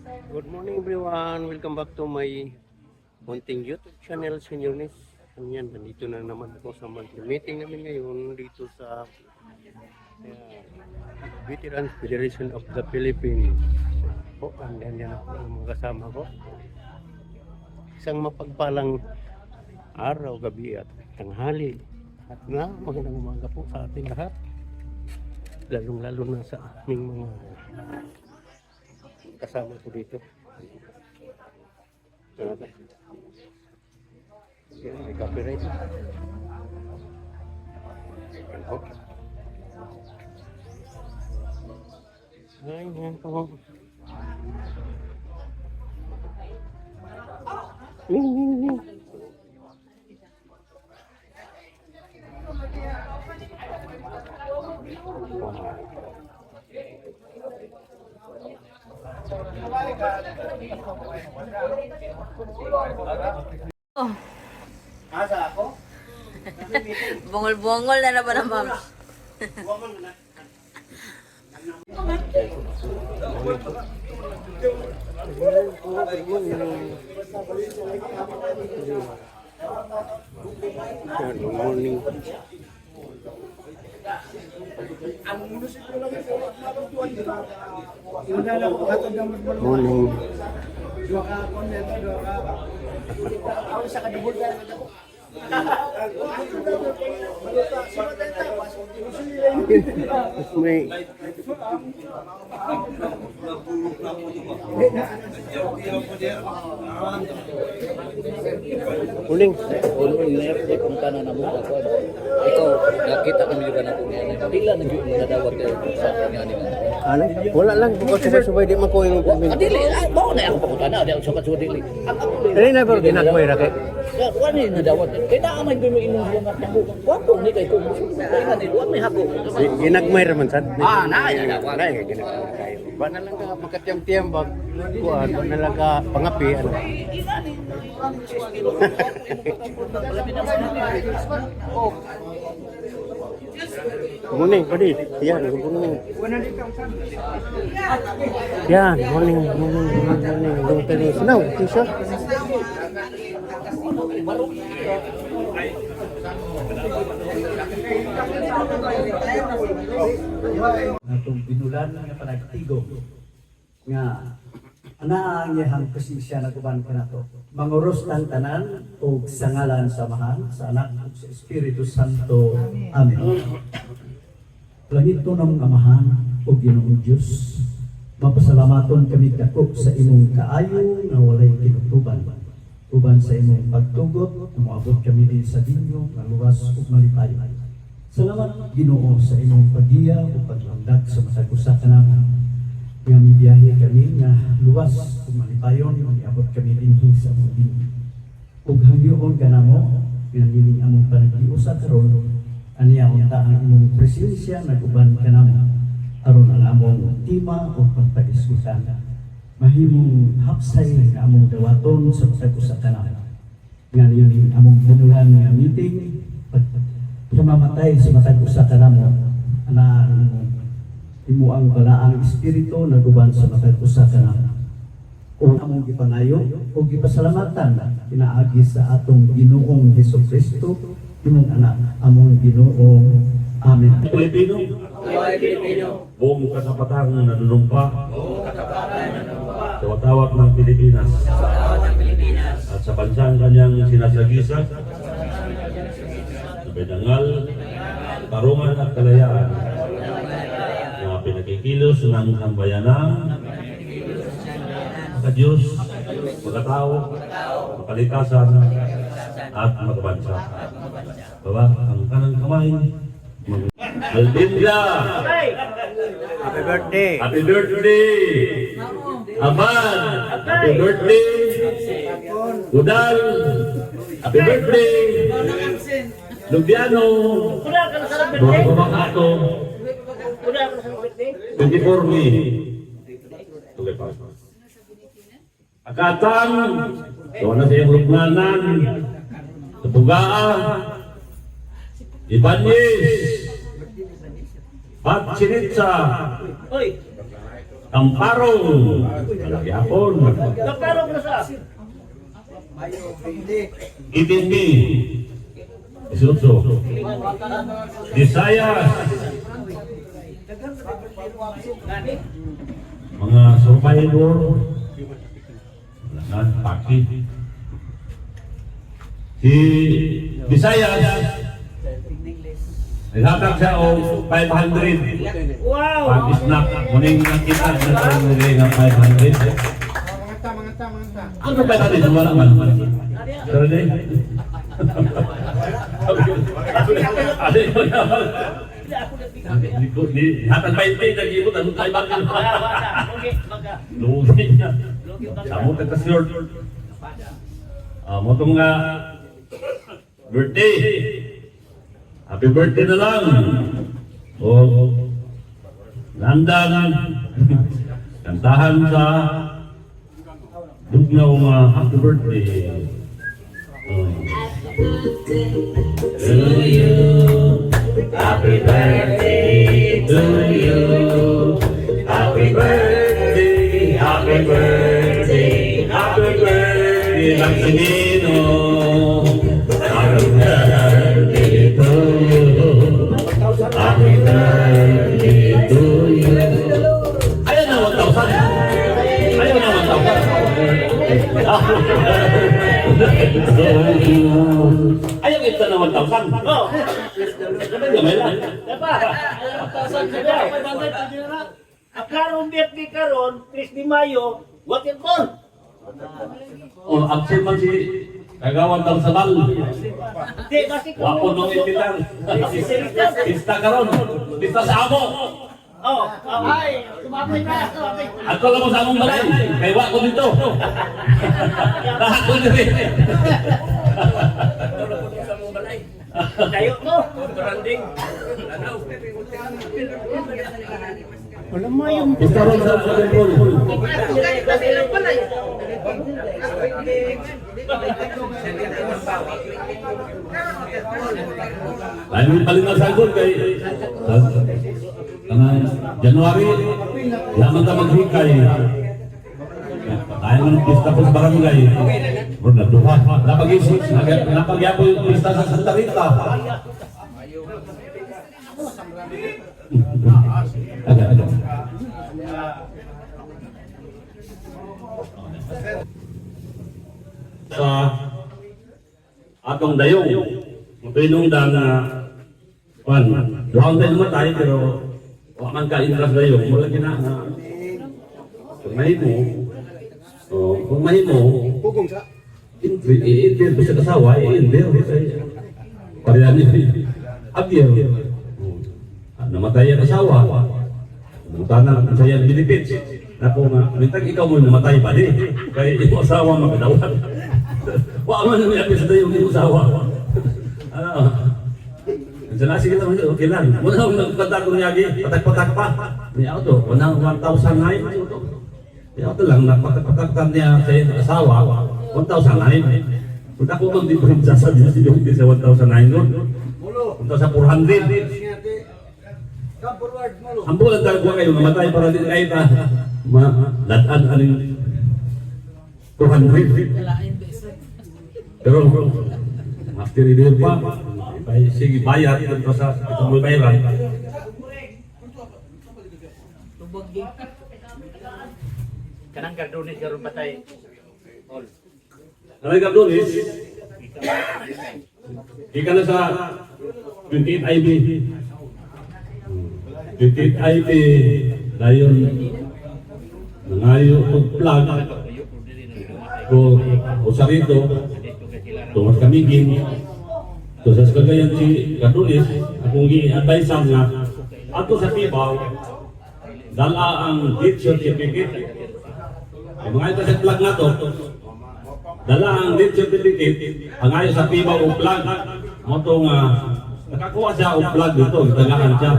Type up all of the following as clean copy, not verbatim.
Good morning everyone. Welcome back to my munting YouTube channel, Seniorness. Ayan, nandito na naman ako sa monthly meeting namin ngayon dito sa Veterans Federation of the Philippines. Po, andyan ako ng mga kasama ko. Isang mapagpalang araw, gabi at tanghali. At magandang umaga po sa ating lahat. Lalong-lalo na sa aming mga kasama ko dito. May copyright. Ay, yan po. Oh. Asa ako? Bungol-bungol na naman ang ma'am. Good morning. Morning. May Uling. Uling kung kana na mo ako. Ikaw nakita kami juga na kung yan. Dila na gyud nadawat sa kanya ni. Ano? Wala lang bukas subay di man ko yung Dili, mao na ako pakutana di ako sa dili. Dili na pero ginagmay ra kay. Ya, wala ni nadawat. Kay naa man gyud mo imong mga tabo. Wato ni kay kung kay na di wala may hako. Ginagmay ra man sad. Na ya wala. Ginagmay kayo. Ba na lang ka makatiyam-tiyam bag kuan ba na lang ka pangapi ano. Morning, padi. Yan, good morning. Yan, morning. Don't tell me. Now, Tisha. Natong binulan nga panagtigo nga ana ang iyang presensya na kuban kanato manguros ang tanan ug sa ngalan sa Amahan sa Anak ug sa Espiritu Santo. Amen. Langito ng Amahan ug Ginoong Dios, mapasalamaton kami dako sa imong kaayo nga walay kinutuban. Uban sa imong pagtugot, moabot kami din sa dinyo nga luwas ug malipay. Salamat Ginoo sa imong pagiya ug paglandak sa matag usa ka naman. Nga mibiyahe kami nga luwas ug malipayon ug iabot kami dinhi sa among dinhi. Ug hangyoon kanamo nga nining among panaghiusa karon aniya unta ang imong presensya naguban kanamo aron ang among tima ug pagpadiskutan. Mahimong hapsay nga among dawaton sa matag usa ka naman. Nga nining among bunulan nga meeting pamamatay sa matag usa ka namo ana imo ang balaang espiritu naguban sa matag usa ka namo o among gipangayo o gipasalamatan pinaagi sa atong Ginoong Hesukristo imong anak among Ginoo. Amen. Pilipino, buong kasapatang nanunumpa sa watawat ng Pilipinas at sa bansang kanyang sinasagisa Bedangal, tarungan at kalayaan na pinagkikilos ng sambayanang Diyos, magkatao, makalikasan at magbansa. Baba ang kanang kamay. Aldinda! Happy birthday. Happy birthday! Aman! Happy birthday! Udal! Happy birthday! Lubiano, mga kumakato, 24 May. Akatang, doon na sa iyong lugnanan, sa Bugaan, Ibanyes, At Chinitsa, Kamparong, Magyapon, Nakarong na sa. Itinmi, Isutso, Visayas, mga survivor, wala na, Paki. Si Visayas, naghatag siya o 500. Wow! Pag-snack, muning nakita na sa nilay ng 500. Ano ba natin? Wala man. Pero din. Ano yun naman? Hatag 20, nag-ibot. Ano tayo ba? Lugi niya. Samo ka-short. Mo itong nga birthday. Happy birthday na lang. O landangan. Kantahan sa dugnaw nga happy birthday. To you, happy birthday to you, happy birthday, happy birthday, happy birthday, Maximino, happy birthday to you, happy birthday to you. Ayaw na 1,000. Ayaw na 1,000. Ayaw kita na 1,000. Oh! Gamay lang. Diba? 1,000 sila. 500 sila na. Ang karong birthday karon, 3 de Mayo, what it call? Absent man si Kagawan daw sa bal. Di, kasi Wapo nung imbitar. Pista karon. Pista sa amo. Oh, ay, tumapay na. Ako lang mo sa among balay. Kay wako dito. Ako na rin. Kayo mo. Wala mo yung... Pista ron sa temple. Lain mo paling nasagol kay January, yaman ka maghikay. Kaya mo ng pista po sa barangay. Bro, naduha. Napag-isip, napag-yapo yung pista sa Santa Rita. Ada. Sa atong dayong, pinungdan na duhang tayo namatay pero wala man ka inras dayong, wala kina kung mahimo, i-inter sa kasawa, i-inter parehan niya, abiyar. Namatay ang asawa, namutanang ang sayang benefits. Napo nga, mintag ikaw mo namatay pa di, kaya yung asawa makadawat. Wala man naman yung sa dayong yung asawa. Sana sige naman yun, okay lang. Muna akong nagkanta ko niya, patak-patak pa. May auto, unang 1,000 na yun. May auto lang, napatak-patak niya sa asawa, 1,000 Punta ko kung di ko rin sasabihin sa 1,000 doon. Punta sa 400. Ang bulan talaga kayo, namatay para din kayo na lataan aling 200. Pero, after i-deal pa, sige, bayad ito sa itong bayaran. Kanang gardonis karon patay. Kanang gardonis, ika na sa 28 IB. 28 IB, dayon, nangayo itong plug, o sarito, tumas kamigin, so sa kagayan si Gardonis, akong i-advise nga, ato sa Tibaw, dala ang death certificate. Ay mga ito sa plug na to, dala ang death certificate, ang ayo sa Tibaw o plug, mo itong nakakuha siya o plug dito, tagaan siya.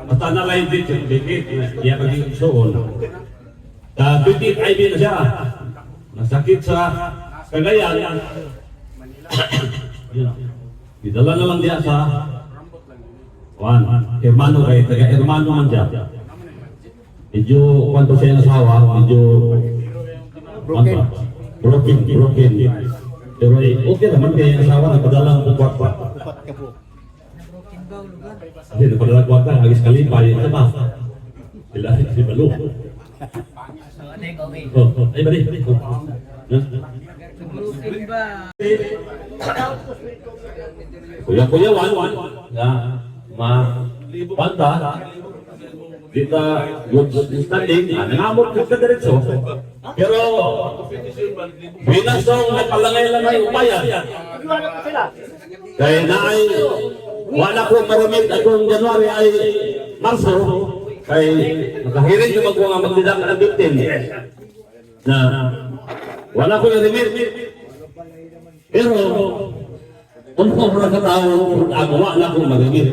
Basta na lang yung death certificate, iya pagiging suon. Sa 28 IB na siya, nasakit sa Cagayan, idala na lang diya sa Hermano kay taga Hermano man siya. medyo kwanto siya yung asawa, medyo Broken. broken. Pero okay naman kaya yung asawa nagpadala ng kwarta. Upat ka po. Kasi nagpadala ng kwarta, agis kalipay, ano ba? Sila, si Balo. Ay, bali. Kuya Wan, na mapanta, dita good standing, nangamot ka diretso. Pero, binasong nagpalangay-langay upayan. Kaya na ay, wala ko maramit akong January ay Marso, kay nakahirin yung magkuha magdidak ng 15. Na, wala ko yung remit. Pero, kung ko na katao, agawa na akong magamit.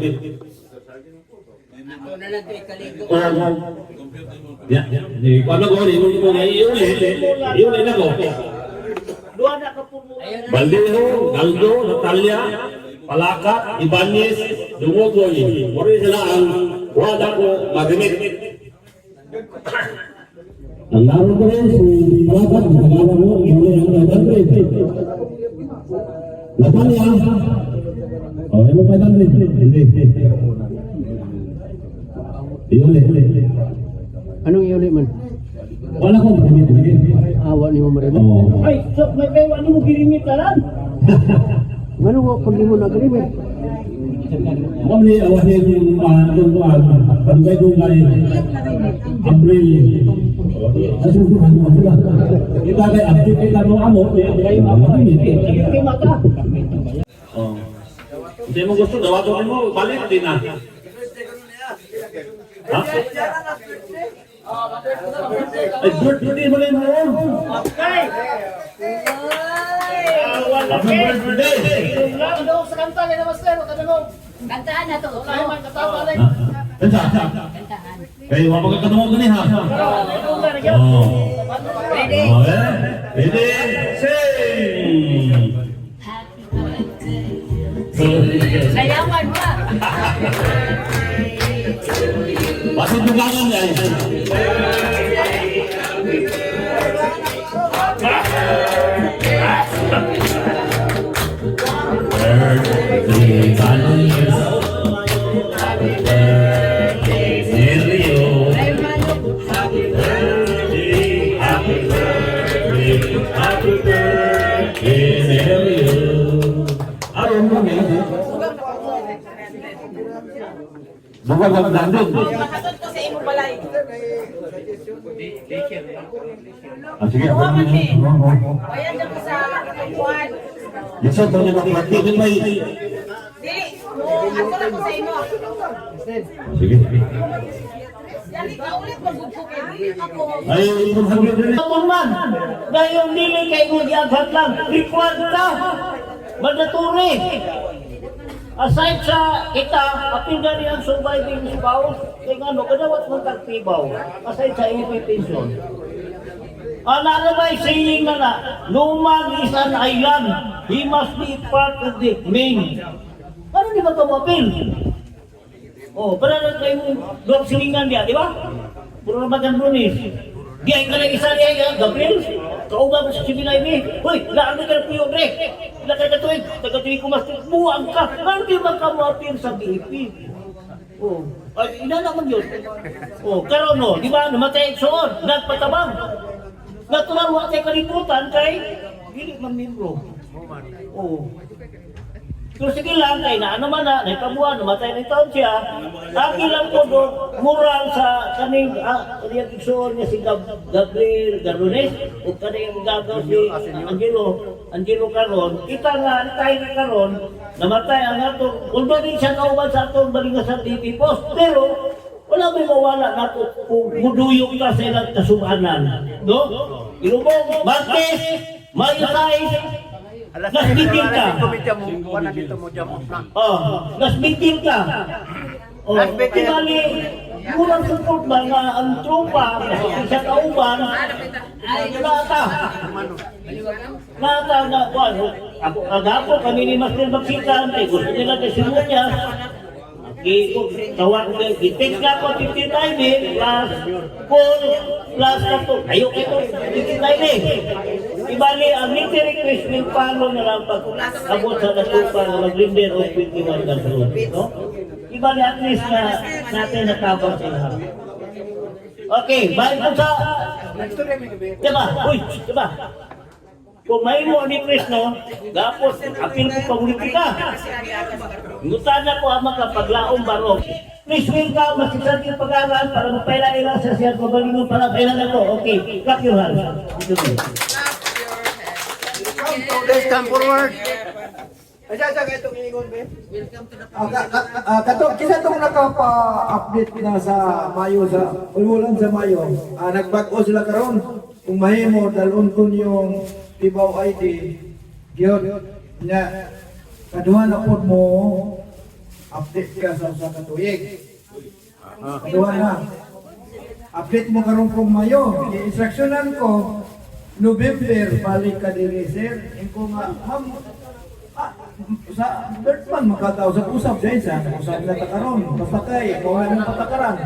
Ya, ni kuano ko ni mo iuli na ko. Baldeho, Galdo, Natalia, Palaka, Ibanez, Dumogoy. Mori sila ang wala ko magamit. Ang laro ko rin si Wagan, nagagawa mo, hindi ang nagagawin. Natalia, oh, ano pa lang rin? Iuli. Anong iuli man? Wala ko magamit lagi. Awa ni mo marimo. Oh. Ay, so may pewa ni mo girimit ka lang. Ano mo kung di mo nag-remit? Kami awasin yung tungkuan, pagkay-tungkay, April, nasusuhan mo sila. Kita kay update kita mo amo, kaya Kay mata. hindi mo gusto, dawato mo, balik din na. Ha? Ay, birthday mo rin mo. Okay. Happy birthday! Lang daw sa kanta ni Master, kadalog. Kantaan na to. Ay man katawa rin. Kansa? Kantaan. Kaya wapag katungo ka ni ha? Ready? Ready? Ready? Sing! Happy birthday. Sayawan pa. Pasok tugangan niya. Birthday, Vanis. Happy birthday, Sergio. Ay, manok. Happy birthday, happy birthday, happy birthday, Sergio. Aron mo ngayon. Bukag ang dandog. Makatod ko sa imo balay. Sige, ako Huwag naman. kami. Ayan dyan ko sa kuwan. Yes, sir, kung yung makikitin may... Dili. Ako na ko sa imo. Sige. Dali ka ulit magbuko kay ako. Ay, itong hanggang rin. Kapon man. Dahil dili kay mo giaghat lang. Required ka. Mandatory. Aside sa kita, apil na rin ang surviving spouse, kaya nga no, kadawat mong tagtibaw, aside sa invitation. Ano ba saying na no man is an island, he must be part of the main. Ano di ba ito apil? Oh, para na kayo doon silingan niya, di ba? Puro na bagang lunis. Di ay ka lang isa niya, Gabriel, kauba mo sa Sibilay ni. Hoy, laan ka na puyo, Re. Lakay ka tuwing, taga-tuwing kumastik, buwang ka. Ano di ba ka mo apil sa BP? Oh, ay, ina naman yun. Oh, pero no, di ba, namatay ang soon, nagpatabang. Natural watay kalimutan kay, dili man membro. Oh. Pero sige lang, kay na ano man na, naitabuhan, namatay na taon siya. Aki lang ko doon, mural sa kaning, kaniyang igsoon niya si Gabriel Garones, o kaniyang gagaw si Angelo Caron. Kita nga, tayo na Caron, namatay ang atong, kung ba din siya kauban sa atong balingasan DP Post, pero wala may mawala na ito kung muduyong ka sa ilang kasumanan. No? Ilumong, Marquez, Mayusay, nasbitin ka. Oh, nasbitin ka. Oh, kibali, murang support ba nga ang tropa sa kauban, nata. Nata na, ako kami ni Master Magsikan, gusto nila kasi mo niya. tawag ko, i-text na ako 59 plus call plus na to. Ayok ito, 59 Ibali, ang meeting request will follow na lang pag abot sa natupan na mag-render o 21 control. No? Ibali, at least na natin natabang sila. Okay, balik po sa... Diba? Uy, diba? Kung may mo ni Krishno, tapos apil ko pamulitika. Ngutan na ko ang makapaglaong barong. Please welcome, masisad yung pag-aaral para mapaila-ila sa siya pabalingon para kailan na ko. Okay, clap your hands. Let's come forward. Kato, kisa itong nakapa-update na sa Mayo, sa ulmulan sa Mayo. Nagbago sila karon. Kung mahimo, dalon ko yung Tibaw ID. Yun, na kaduha na po mo, update ka sa usa ka tuig. Kaduha na. Update mo karon kung Mayo. I-instructionan ko, November, balik ka diri, sir. Ko nga, ma'am, sa third man makataw sa usap dahil sa usap na takaron basta kay kung ano patakaran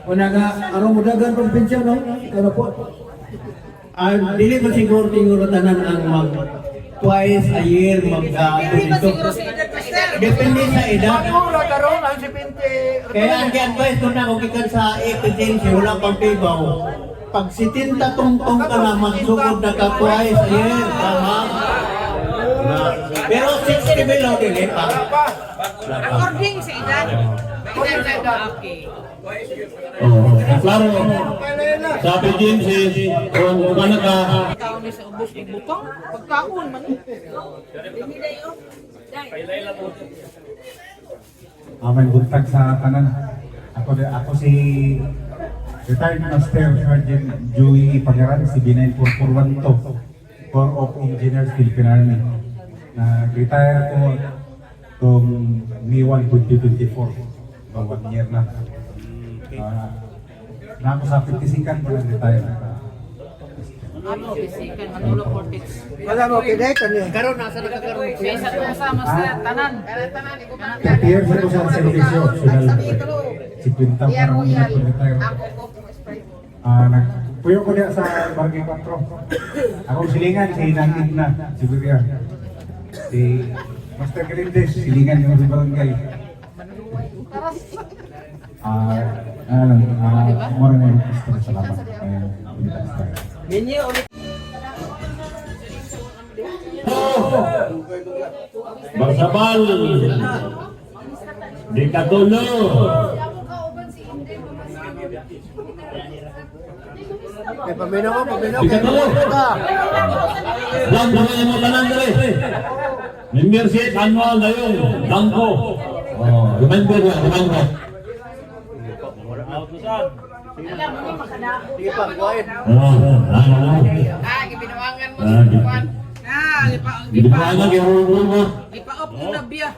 una nga aron mudagan probinsya no kada po Dili man siguro tanan ang mag twice a year mag-ato dito. Depende sa edad. karon ang 70 Kaya ang advice ko na kung ikan sa emergency, wala pang tibaw. Pag sitinta tungtong ka na, magsugod na ka twice a year. Tama? Pero 60 below din eh. According sa edad. Okay. Klaro, sabi James, kung kumana ka, Ikaw ni sa ubos ng butong. Pagkaon man. Hindi na yun. Amay buntag sa tanan. Ako si retired Master Sergeant Joey Pangaran, si B9441 to, Corps of Engineers Philippine Army. Nag-retire ko noong May 1, 2024. 1 year na. Na ako sa 52nd ko nag-retire. Ano, bisikan, Manolo Cortex. wala mo kiday kani Karon nasa nakakaroon. Kaya sa kung sama sa tanan. 30 years ako sa servisyo optional. 50 taon na ako nag-retire. Nagpuyo ko diya sa Barangay 4. Ako silingan, si Nangig na, si Buria. Si Master Galindes, silingan yung sa barangay. Mura na yung Master, salamat. Magsabal, di katulo. paminaw Di katulo. Lang naman yung mga tanan dere. Membership annual na yung langko. Remember yan, remember. Sige pa, kuhain. Gibinawangan mo sa kuwan. Gipaano gihulog mo. Ipa-up yung nabya.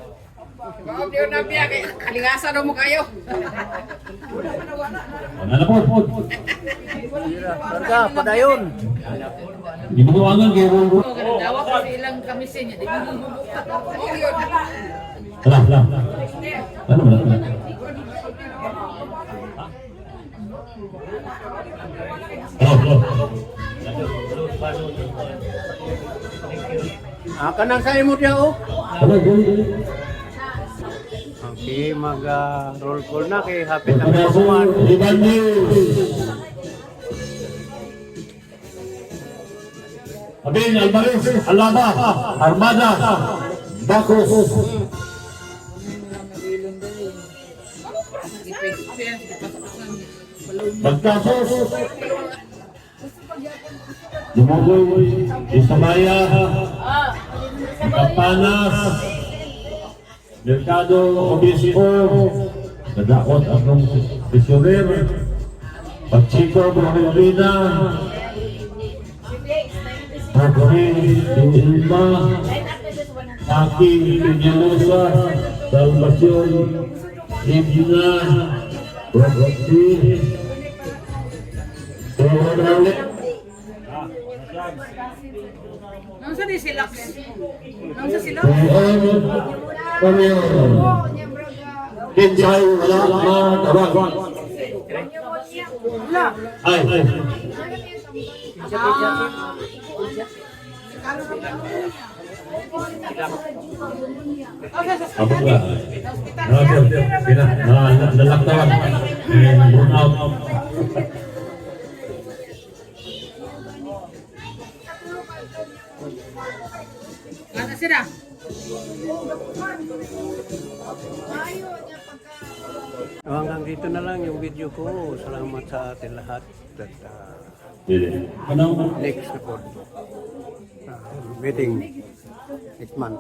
Ipa-up yung nabya. Kalingasa daw mo kayo. Ano po? Karga, padayon. Gibuangan gihulog. Dawa ko ilang kamisin niya. Di mo bubukta. Lah. Ano ba? Kanang sa imo diya oh. Ano ba? Okay, mag-roll call na kay hapit ang kuman. Iban News. Abin, Alvarez, Alaba, Armada, Bacos. Pagkasos, Dumugoy, Istamaya, Kapanas, Mercado Obispo, Nadakot akong Tesorer, Pachico Brahilina, Pagri, Ilma, Taki, Pinyalosa, Salvacion, Ibina, Robotti, Nang sa di sila? Nang sa sila? Kinsay wala matawag. Ay. Apa ba? Nalaktawan. Burn out. Ano sila? Hanggang dito na lang yung video ko. Salamat sa atin lahat. At Ano? next record. Meeting next month.